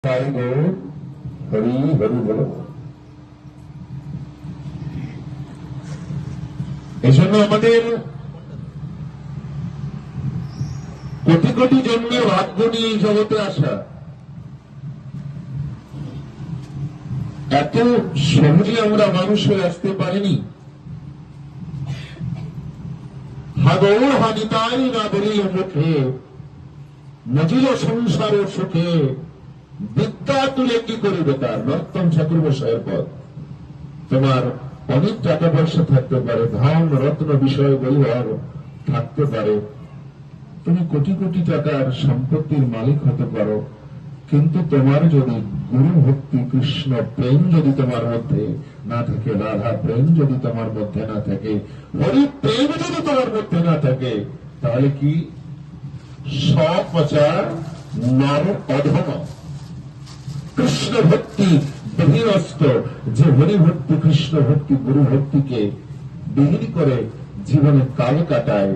হরি হরি বলো। এই জন্য আমাদের কোটি কোটি জন্মের ভাগ্য নিয়ে এই জগতে আসা। এত সহজে আমরা মানুষ হয়ে আসতে পারিনি। হাগর হানিতাই না বলিও মুখে, মজিল সংসারের সুখে, বিদ্যা তুলে কি করিবে তার। নর্তন ঠাকুরমশাইয়ের পদ। তোমার অনেক টাকা পয়সা থাকতে পারে, ধন রত্ন বিষয় বৈভব থাকতে পারে, তুমি কোটি কোটি টাকার সম্পত্তির মালিক হতে পারো, কিন্তু তোমার যদি গুরু ভক্তি কৃষ্ণ প্রেম যদি তোমার মধ্যে না থাকে, রাধা প্রেম যদি তোমার মধ্যে না থাকে, হরি প্রেম যদি তোমার মধ্যে না থাকে, তাহলে কি সব প্রচার নর অধম। কৃষ্ণ ভক্তি বিহীনস্ত, যে হরি ভক্তি কৃষ্ণ ভক্তি গুরু ভক্তিকে বিহীন করে জীবনে কাল কাটায়,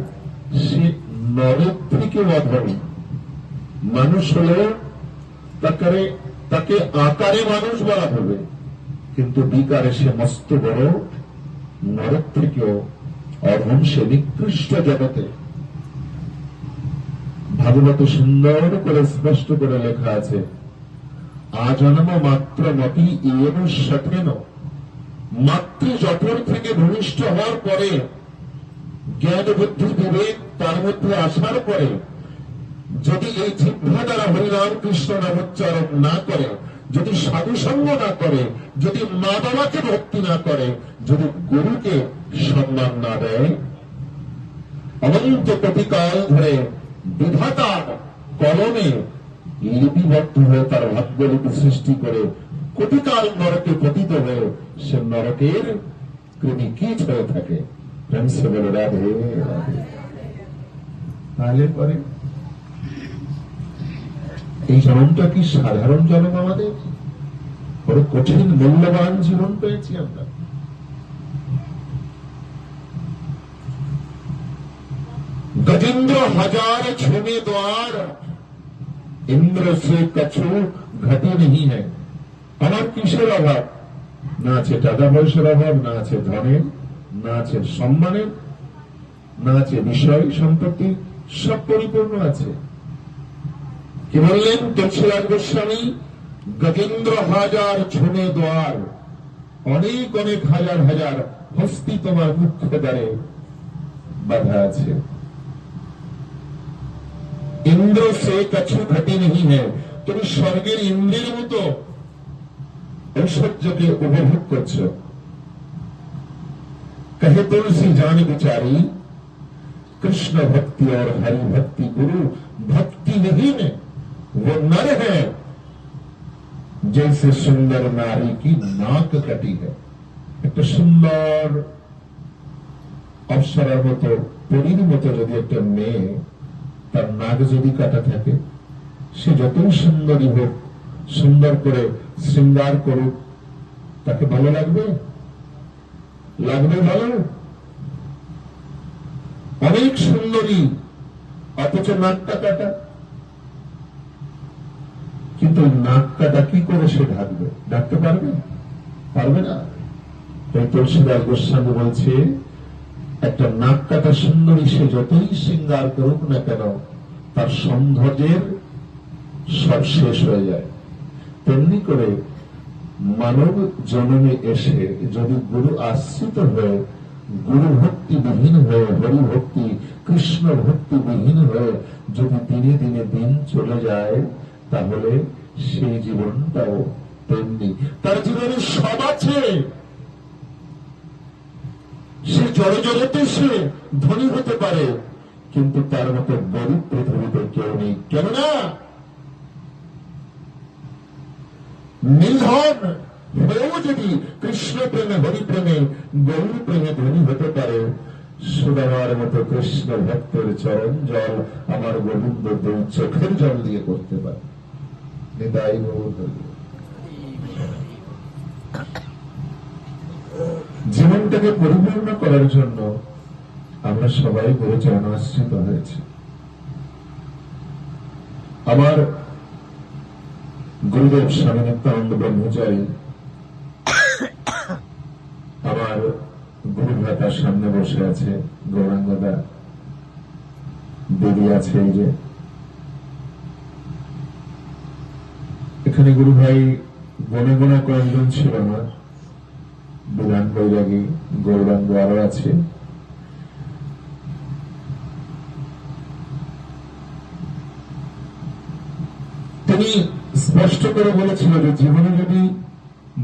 সে নরের থেকে অধম। মানুষ হলে তাকে আকারে মানুষ বলা হবে, কিন্তু বিকারে সে মস্ত বড় নরের থেকেও অধম, সে নিকৃষ্ট জগতে। ভাগবত সুন্দর করে স্পষ্ট করে লেখা আছে, আজন্ম মাত্র মতি এন সঠেন। মাতৃ জঠর থেকে ভূমিষ্ঠ হওয়ার পরে, জ্ঞান বুদ্ধি বিবেক তার মধ্যে আসার পরে, যদি এই জিহ্বা দ্বারা হরিনাম কৃষ্ণ নামোচ্চারণ না করে, যদি সাধুসঙ্গ না করে, যদি মা বাবাকে ভক্তি না করে, যদি গুরুকে সম্মান না দেয়, অনন্ত কোটিকাল ধরে বিধাতার কলমে লিপিবদ্ধ হয়ে তার ভাগ্যলিপি সৃষ্টি করে কোটিকাল নরকে পতিত হয়ে সে নরকের কৃমি কীট হয়ে থাকে। প্রেম সে বলে রাধে রাধে। তাহলে পরে এই জন্মটা কি সাধারণ জন্ম? আমাদের বড় কঠিন মূল্যবান জীবন পেয়েছি আমরা। गजेंद्र हजार छूने द्वार, इंद्र से कछु घटी नहीं है। আমার কিসের অভাব? না আছে টাকা পয়সার অভাব, না আছে ধনের, না আছে সম্মানের, না আছে বিষয় সম্পত্তি, সব পরিপূর্ণ আছে। কি বললেন তুলসীদাস গোস্বামী? গজেন্দ্র হাজার ছুনে দ্বার, অনেক অনেক হাজার হাজার হস্তি তোমার মুখ্য দ্বারে বাধা আছে। ইন্দ্র সে কछु ঘটি নেই হ্যাঁ, তুমি স্বর্গের ইন্দ্রের মতো ঐশ্বর্যকে উপভোগ করছ। कहे तुलसी जान बिचारी, कृष्ण भक्ति और हरि भक्ति गुरु भक्ति नहीं है, वो नर है जैसे सुंदर नारी की नाक कटी है। একটা সুন্দর অপ্সরার মতো পরীর মতো যদি একটা মেয়ে তার নাক যদি কাটা থাকে, সে যতই সুন্দরী হোক, সুন্দর করে শৃঙ্গার করুক, তাকে ভালো লাগবে? লাগবে ভালো? অনেক সুন্দরী অথচ নাকটা কাটা, কিন্তু নাক কাটা কি করে সে ঢাকবে? ঢাকতে পারবে? পারবে না। তাই তুলসীদাস গোস্বামী বলছে, একটা নাক কাটা সুন্দরী সে যতই শৃঙ্গার করুক না কেন, তার সৌন্দর্যের সব শেষ হয়ে যায়। তেমনি করে মানব জন্মে এসে যদি গুরু আশ্রিত হয়ে, গুরু ভক্তি বিহীন হয়ে, হরি ভক্তি কৃষ্ণ ভক্তি বিহীন হয়ে যদি দিনে দিনে দিন চলে যায়, তাহলে সেই জীবনটাও তেমনি। তার জীবনে সব আছে, সে জড় জগতে সে ধনী হতে পারে, কিন্তু তার মতো গরিব পৃথিবীতে কেউ নেই। কেননা নির্ধন হয়েও যদি কৃষ্ণ প্রেমে হরি প্রেমে গৌর প্রেমে ধনী হতে পারে, সুদামার মতো কৃষ্ণ ভক্তের চরণ জল আমার গোবিন্দ দুই চোখের জল দিয়ে করতে পারে। নিতাই গৌর। জীবনটাকে পরিপূর্ণ করার জন্য আমরা সবাই গুরুচরণ আশ্রিত হয়েছি। আমার গুরুদেব স্বামী নিত্যানন্দ ব্রহ্মচারী আমার গুরু ভ্রাতার সামনে বসে আছে, গৌরাঙ্গদা দিদি আছে। এই যে এখানে গুরু ভাই গনে গোনা কয়েকজন ছিল না, বিধান বৈরাগী গৌরাঙ্গ আরো আছে। তিনি স্পষ্ট করে বলেছিল যে জীবনে যদি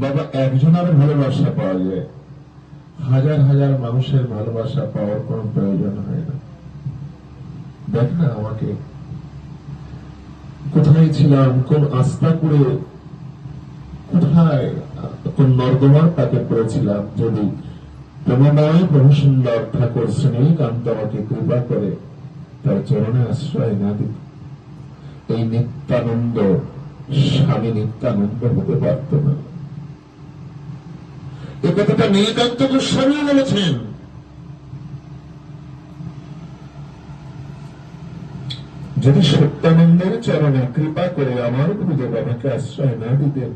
বাবা একজনের ভালোবাসা পাওয়া যায়, হাজার হাজার মানুষের ভালোবাসা পাওয়ার কোন প্রয়োজন হয় না। দেখ না আমাকে, কোথায় ছিলাম, কোন আস্থা করে, কোথায় কোন নর্দমার পাকে পড়েছিলাম, যদি প্রেমময় প্রভু সুন্দর ঠাকুর শ্রীকান্ত আমাকে কৃপা করে তার চরণে আশ্রয় না দিত, এই নিত্যানন্দ স্বামী নিত্যানন্দ হতে পারত না। এ কথাটা নীলকান্ত গোস্বামী বলেছেন। যদি সত্যানন্দের চরণে কৃপা করে আমার গুরুদেব আমাকে আশ্রয় না দিতেন,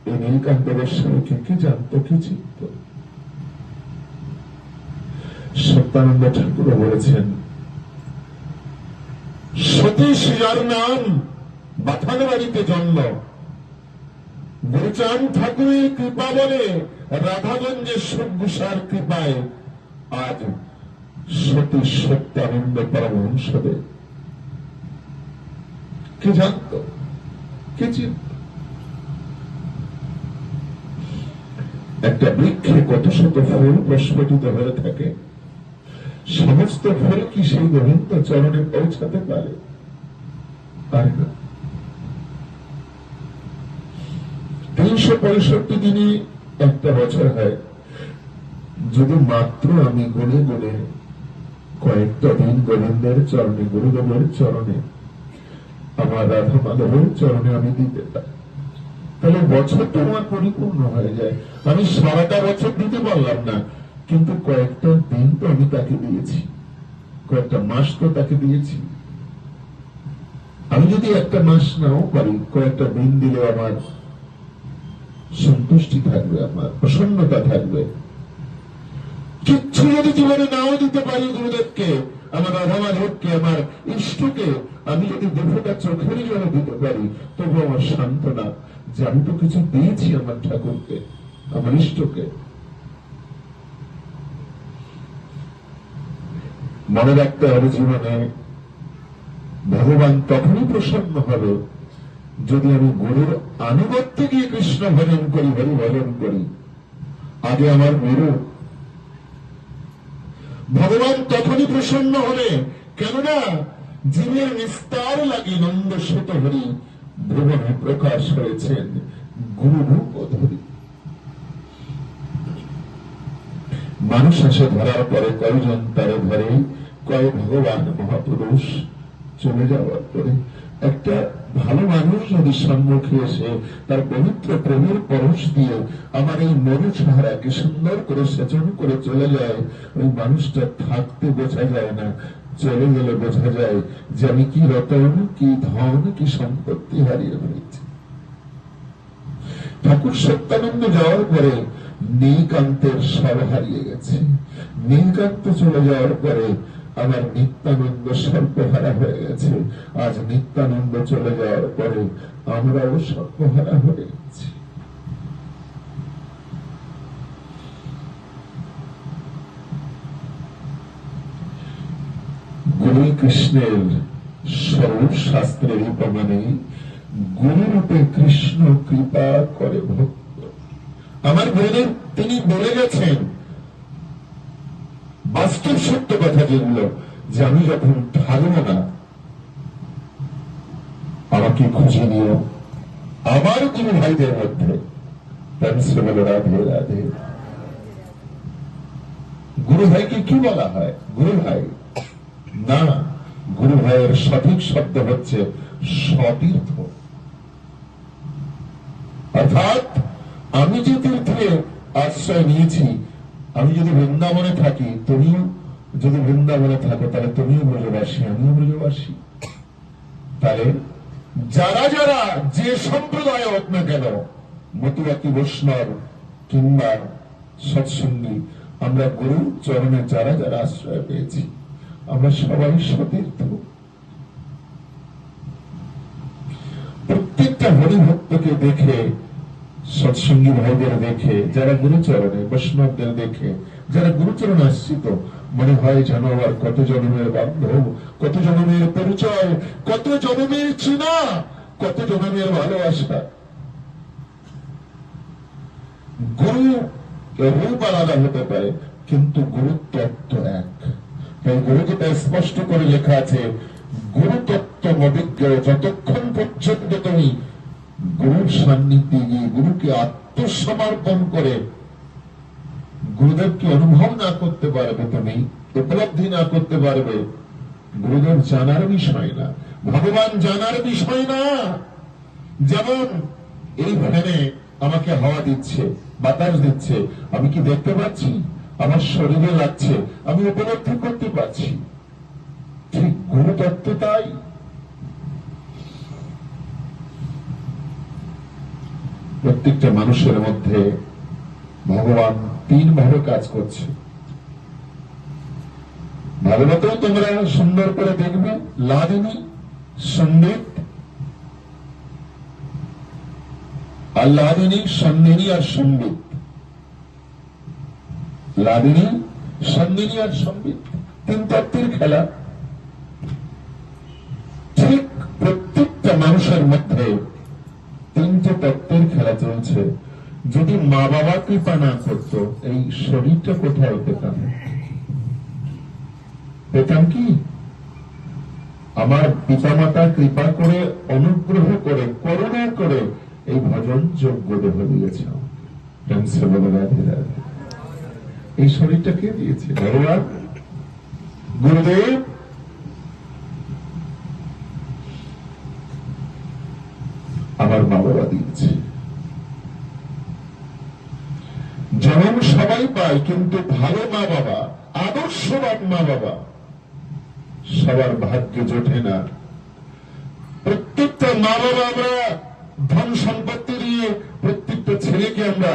এই নীলকান্ত গোস্বামীকে কি জানত, কি চিন্ত? সত্যানন্দ ঠাকুর বলেছেন, সতীশ যার নাম, বাথান বাড়িতে জন্ম, গুরুচাঁদ ঠাকুরের কৃপা বলে রাধাগঞ্জের সুখগুসার কৃপায় আজ সতীশ সত্যানন্দ পরমহংসদেব। কে জানত, কে চিনত? একটা বৃক্ষে কত শত ফুল প্রস্ফুটিত হয়ে থাকে, সমস্ত ফুল কি সেই গোবিন্দ চরণে পৌঁছাতে পারে? পারে না। 365 দিনে একটা বছর হয়, যদি মাত্র আমি গুনে গুনে কয়েকটা দিন গোবিন্দের চরণে, গুরুদেবের চরণে, আমার রাধা মাধবের চরণে আমি দিতে পারি, তাহলে বছরটা আমার পরিপূর্ণ হয়ে যায়। আমি সারাটা বছর দিতে পারলাম না, কিন্তু কয়েকটা দিন তো আমি তাকে দিয়েছি, কয়েকটা মাস তো তাকে দিয়েছি। আমি যদি একটা মাস নাও পারি, কয়েকটা দিন দিলে আমার সন্তুষ্টি থাকবে, আমার প্রসন্নতা থাকবে। কিচ্ছু যদি জীবনে নাও দিতে পারি গুরুদেবকে, আমার রাধা মাধবকে, আমার ইষ্টকে, আমি যদি দুঃখটা চোখের জন্য দিতে পারি, তবু আমার সান্ত্বনা যে আমি তো কিছু দিয়েছি আমার ঠাকুরকে, আমার ইষ্টকে। মনে রাখতে হবে, জীবনে ভগবান তখনই প্রসন্ন হবে যদি আমি গুরুর আনুগত্যে গিয়ে কৃষ্ণ ভজন করি, হরি ভজন করি। আগে আমার গুরু, ভগবান তখনই প্রসন্ন হলে, কেননা জীবের নিস্তার লাগি নন্দ সুত হরি ভুবনে প্রকাশ হয়েছেন গুরু রূপ ধরি। মানুষ আসে ধরার পরে কয়জন তারে ধরে, কয় ভগবান মহাপুরুষ চলে যাওয়ার পরে। একটা ভালো মানুষ যদি সম্মুখে এসে তার পবিত্র প্রেমের পরশ দিয়ে আমার এই মরু সাহারাকে সুন্দর করে সেচন করে চলে যায়, ওই মানুষটা থাকতে বোঝা যায় না, চলে গেলে বোঝা যায় যে আমি কি রতন, কি ধন, কি সম্পত্তি হারিয়ে ফেলেছি। ঠাকুর সত্যানন্দ যাওয়ার পরে নীলকান্তের সব হারিয়ে গেছে। নীলকান্ত চলে যাওয়ার পরে আমার নিত্যানন্দ সর্বহারা হয়ে গেছে। আজ নিত্যানন্দ চলে যাওয়ার পরে আমরাও সর্বহারা হয়ে গেছি। গুরু কৃষ্ণের স্বরূপ শাস্ত্রের প্রমাণে গুরুরূপে কৃষ্ণ কৃপা করে ভক্ত। আমার গুরুদেব তিনি বলে গেছেন বাস্তব সত্য কথা, যেগুলো যে আমি যখন থাকবো না, আমাকে খুঁজে নিও আমার গুরু ভাইদের মধ্যে। বলে রাধে রাধে। গুরু ভাইকে কি বলা হয়? গুরু ভাই না, গুরু ভাইয়ের সঠিক শব্দ হচ্ছে সতীর্থ। অর্থাৎ আমি যে তীর্থে আশ্রয় নিয়েছি, আমি যদি বৃন্দাবনে থাকি, তুমিও যদি বৃন্দাবনে থাকো, তাহলে তুমিও ব্রজবাসী, আমিও ব্রজবাসী। তাহলে যারা যারা যে সম্প্রদায় হোক না কেন, মতুয়াকি বৈষ্ণব কিংবা সৎসঙ্গী, আমরা গুরু চরণে যারা যারা আশ্রয় পেয়েছি, আমরা সবাই সতীর্থ। প্রত্যেকটা হরিভক্তকে দেখে, সৎসঙ্গী ভাইদের দেখে, যারা গুরুচরণে, বৈষ্ণবদের দেখে যারা গুরুচরণ আশ্রিত, মনে হয় যেন আবার কত জন্মের বান্ধব, কত জন্মের পরিচয়, কত জন্মের চেনা, কত জন্মের ভালোবাসা। গুরু রূপ আলাদা হতে পারে, কিন্তু গুরুতত্ত্ব এক। এই গুরুকে স্পষ্ট করে লেখা আছে, গুরুতত্ত্ব অভিজ্ঞ যতক্ষণ পর্যন্ত তুমি গুরুর সান্নিধ্যে গিয়ে গুরুকে আত্মসমর্পণ করে গুরুদেবকে অনুভব না করতে পারবে, তুমি উপলব্ধি না করতে পারবে, গুরুদেব জানার বিষয় না, ভগবান জানার বিষয় না। যেমন এই ফ্যানে আমাকে হাওয়া দিচ্ছে, বাতাস দিচ্ছে, আমি কি দেখতে পাচ্ছি? আমার শরীরে লাগছে, আমি উপলব্ধি করতে পারছি। ঠিক গুরুতত্ত্ব তাই। প্রত্যেকটা মানুষের মধ্যে ভগবান তিন ভাবে কাজ করছে। ভাগবতেও তোমরা সুন্দর করে দেখবে, লাদিনী, সন্দিত, আর লাদিনী, সন্দিনী আর সম্বিত। লাদিনী, সন্দিনী আর সম্বিত, তিন তত্ত্বের খেলা। ঠিক প্রত্যেকটা মানুষের মধ্যে তিনটে তত্ত্বের খেলা চলছে। যদি মা বাবা কৃপা না করতো, এই শরীরটা কোথায় পেতাম? পেতাম কি? আমার পিতামাতা কৃপা করে, অনুগ্রহ করে, করুণা করে এই ভজন যোগ্য দেহ দিয়েছে। এই শরীরটা কে দিয়েছে? ভগবান, গুরুদেব। আমার মা বাবা দিয়েছে। যেমন সবাই পায়, কিন্তু ভালো মা বাবা, আদর্শবান মা বাবা সবার ভাগ্যে জোটে না। প্রত্যেকটা মা বাবা আমরা ধন সম্পত্তি দিয়ে প্রত্যেকটা ছেলেকে আমরা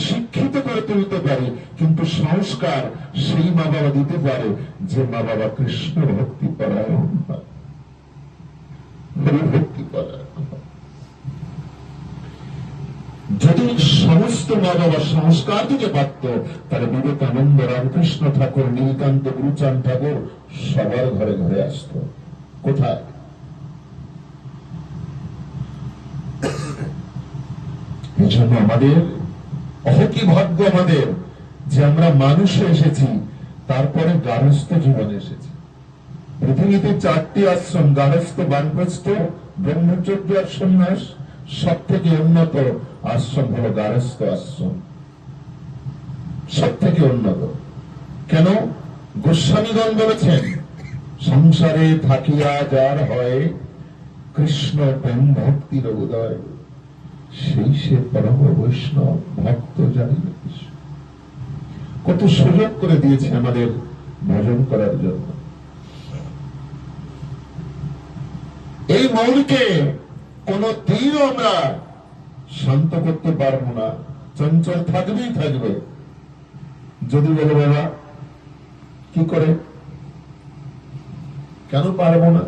শিক্ষিত করে তুলতে পারি, কিন্তু সংস্কার সেই মা বাবা দিতে পারে যে মা বাবা কৃষ্ণ ভক্তি পরায়ণ হয়, হরিভক্তি পরায়ণ হয়। যদি সমস্ত মা বাবা সংস্কার দিতে পারত, তাহলে বিবেকানন্দ, রামকৃষ্ণ ঠাকুর, নীলকান্ত, গুরুচাঁদ ঠাকুর সবার ঘরে ঘরে আসত। কোথায়? এই জন্য আমাদের অহতি ভাগ্য আমাদের যে আমরা মানুষে এসেছি, তারপরে গার্হস্থ জীবনে এসেছি। পৃথিবীতে চারটি আশ্রম, গার্হস্থ, বানপ্রস্থ, ব্রহ্মচর্য আর সন্ন্যাস। সব থেকে উন্নত আশ্রম হল গার্হস্থ আশ্রম, সব থেকে উন্নত। কেন? গোস্বামীগণ বলেছেন, সংসারে থাকিয়া যার হয় কৃষ্ণ প্রেম ভক্তির উদয়, সেই সে পরম বৈষ্ণব ভক্ত জানিবে। কত সুযোগ করে দিয়েছে আমাদের ভজন করার জন্য। এই মনকে কোন দিনও আমরা শান্ত করতে পারবো না, চঞ্চল থাকবেই থাকবে। যদি বলো বাবা কি করে, কেন পারবো না?